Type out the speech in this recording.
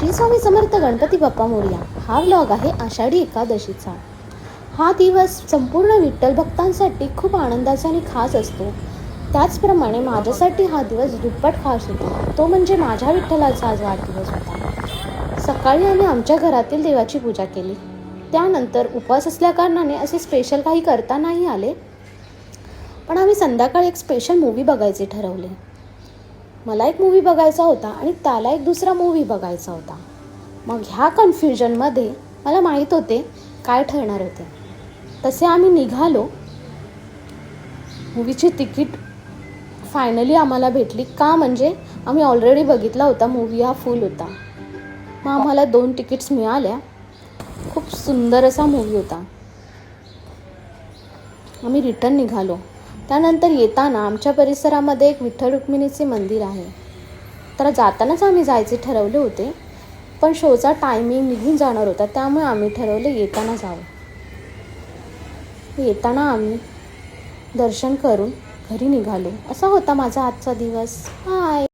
श्री स्वामी समर्थ गणपती बाप्पा मोरया. हा व्लॉग आहे आषाढी एकादशीचा. हा दिवस संपूर्ण विठ्ठल भक्तांसाठी खूप आनंदाचा आणि खास असतो. त्याचप्रमाणे माझ्यासाठी हा दिवस दुप्पट खास होता. तो म्हणजे माझ्या विठ्ठलाचा आज वाढदिवस होता. सकाळी आम्ही आमच्या घरातील देवाची पूजा केली. त्यानंतर उपवास असल्याकारणाने असे स्पेशल काही करता नाही आले, पण आम्ही संध्याकाळी एक स्पेशल मूवी बघायचे ठरवले. मला एक मूवी बघायचा होता आणि त्याला एक दुसरा मूवी बघायचा होता. मग ह्या कन्फ्युजनमध्ये मला माहीत होते काय ठरणार होते. तसे आम्ही निघालो. मूवीची तिकीट फायनली आम्हाला भेटली. का म्हणजे आम्ही ऑलरेडी बघितला होता, मूवी हा फुल होता. मग आम्हाला 2 तिकीट्स मिळाल्या. खूप सुंदर असा मूवी होता. आम्ही रिटर्न निघालो. त्यानंतर येताना आमच्या परिसरामध्ये एक विठ्ठल रुक्मिणीचे मंदिर आहे. तर जातानाच आम्ही जायचे ठरवले होते, पण शोचा टायमिंग निघून जाणार होता, त्यामुळे आम्ही ठरवले येताना जावं. येताना आम्ही दर्शन करून घरी निघालो. असा होता माझा आजचा दिवस. बाय.